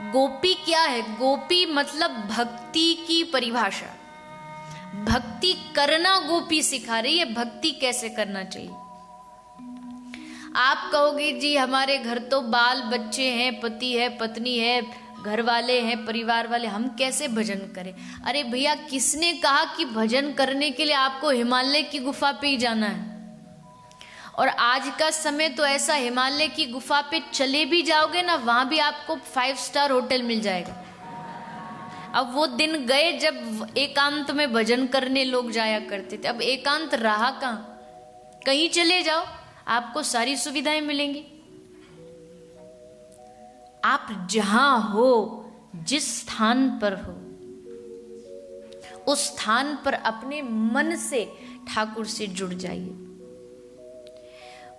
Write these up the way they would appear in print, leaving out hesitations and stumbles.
गोपी क्या है? गोपी मतलब भक्ति की परिभाषा। भक्ति करना गोपी सिखा रही है, भक्ति कैसे करना चाहिए। आप कहोगे जी हमारे घर तो बाल बच्चे हैं, पति है, पत्नी है, घर वाले हैं, परिवार वाले, हम कैसे भजन करें? अरे भैया, किसने कहा कि भजन करने के लिए आपको हिमालय की गुफा पे ही जाना है? और आज का समय तो ऐसा, हिमालय की गुफा पे चले भी जाओगे ना, वहां भी आपको 5 स्टार होटल मिल जाएगा। अब वो दिन गए जब एकांत में भजन करने लोग जाया करते थे। अब एकांत रहा कहाँ? कहीं चले जाओ, आपको सारी सुविधाएं मिलेंगी। आप जहां हो, जिस स्थान पर हो, उस स्थान पर अपने मन से ठाकुर से जुड़ जाइए।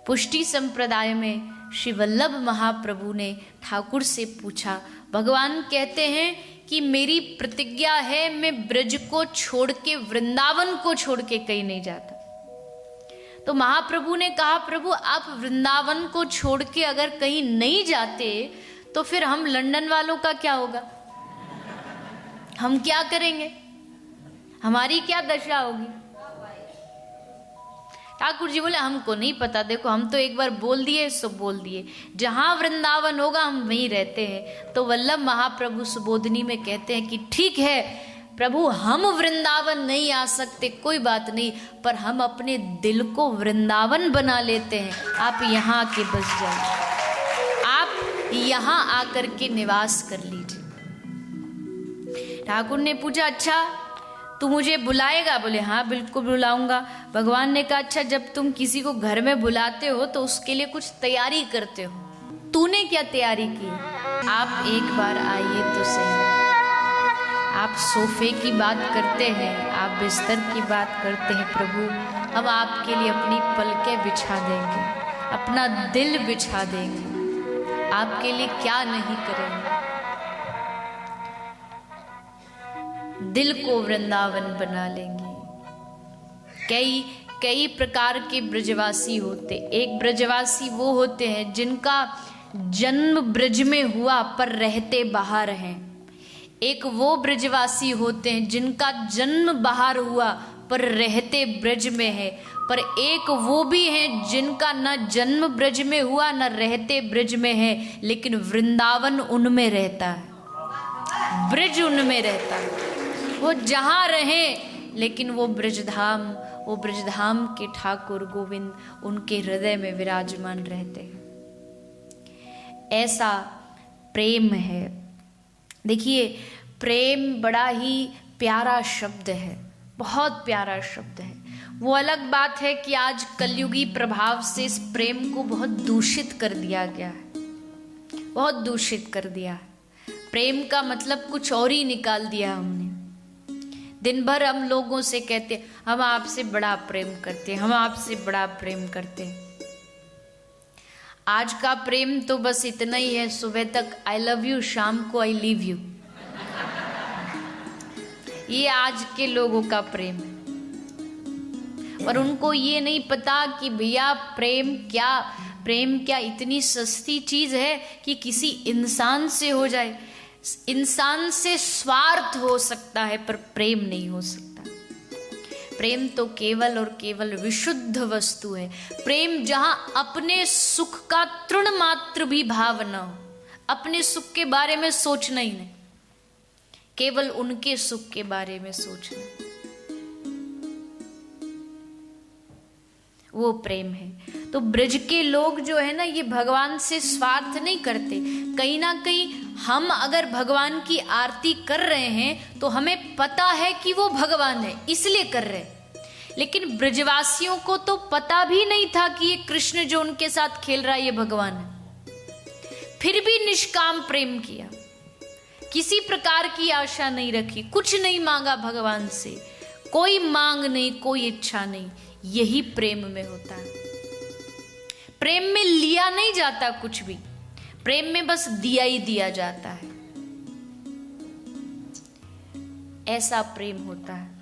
पुष्टि संप्रदाय में श्री वल्लभ महाप्रभु ने ठाकुर से पूछा, भगवान कहते हैं कि मेरी प्रतिज्ञा है, मैं ब्रज को छोड़ के, वृंदावन को छोड़ के कहीं नहीं जाता। तो महाप्रभु ने कहा, प्रभु आप वृंदावन को छोड़ के अगर कहीं नहीं जाते तो फिर हम लंदन वालों का क्या होगा? हम क्या करेंगे? हमारी क्या दशा होगी? ठाकुर जी बोले, हमको नहीं पता, देखो हम तो एक बार बोल दिए सो बोल दिए, जहां वृंदावन होगा हम वहीं रहते हैं। तो वल्लभ महाप्रभु सुबोधनी में कहते हैं कि ठीक है प्रभु, हम वृंदावन नहीं आ सकते, कोई बात नहीं, पर हम अपने दिल को वृंदावन बना लेते हैं। आप यहाँ आके बस जाइए, आप यहाँ आकर के निवास कर लीजिए। ठाकुर ने पूछा, अच्छा तू मुझे बुलाएगा? बोले हाँ बिल्कुल बुलाऊंगा। भगवान ने कहा, अच्छा जब तुम किसी को घर में बुलाते हो तो उसके लिए कुछ तैयारी करते हो, तूने क्या तैयारी की? आप एक बार आइए तो सही। आप सोफे की बात करते हैं, आप बिस्तर की बात करते हैं, प्रभु हम आपके लिए अपनी पलकें बिछा देंगे, अपना दिल बिछा देंगे, आपके लिए क्या नहीं करेंगे। दिल को वृंदावन बना लेंगे। कई प्रकार के ब्रजवासी होते। एक ब्रजवासी वो होते हैं जिनका जन्म ब्रज में हुआ पर रहते बाहर हैं। एक वो ब्रजवासी होते हैं जिनका जन्म बाहर हुआ पर रहते ब्रज में है। पर एक वो भी हैं जिनका न जन्म ब्रज में हुआ न रहते ब्रज में है, लेकिन वृंदावन उनमें रहता है, ब्रज उनमें रहता है। वो जहाँ रहे लेकिन वो ब्रजधाम के ठाकुर गोविंद उनके हृदय में विराजमान रहते हैं। ऐसा प्रेम है। देखिए, प्रेम बड़ा ही प्यारा शब्द है, बहुत प्यारा शब्द है। वो अलग बात है कि आज कलयुगी प्रभाव से इस प्रेम को बहुत दूषित कर दिया गया है, बहुत दूषित कर दिया है। प्रेम का मतलब कुछ और ही निकाल दिया हमने। दिन भर हम लोगों से कहते हैं हम आपसे बड़ा प्रेम करते हैं, हम आपसे बड़ा प्रेम करते हैं। आज का प्रेम तो बस इतना ही है, सुबह तक आई लव यू, शाम को आई लीव यू। ये आज के लोगों का प्रेम है। पर उनको ये नहीं पता कि भैया प्रेम क्या इतनी सस्ती चीज है कि किसी इंसान से हो जाए। इंसान से स्वार्थ हो सकता है पर प्रेम नहीं हो सकता। प्रेम तो केवल और केवल विशुद्ध वस्तु है। प्रेम जहां अपने सुख का तृण मात्र भी भाव न हो, अपने सुख के बारे में सोचना ही नहीं, केवल उनके सुख के बारे में सोचना, वो प्रेम है। तो ब्रज के लोग जो है ना, ये भगवान से स्वार्थ नहीं करते। कहीं ना कहीं हम अगर भगवान की आरती कर रहे हैं तो हमें पता है कि वो भगवान है, इसलिए कर रहे हैं। लेकिन ब्रजवासियों को तो पता भी नहीं था कि ये कृष्ण जो उनके साथ खेल रहा है ये भगवान है। फिर भी निष्काम प्रेम किया, किसी प्रकार की आशा नहीं रखी, कुछ नहीं मांगा भगवान से, कोई मांग नहीं, कोई इच्छा नहीं। यही प्रेम में होता है। प्रेम में लिया नहीं जाता कुछ भी, प्रेम में बस दिया ही दिया जाता है। ऐसा प्रेम होता है।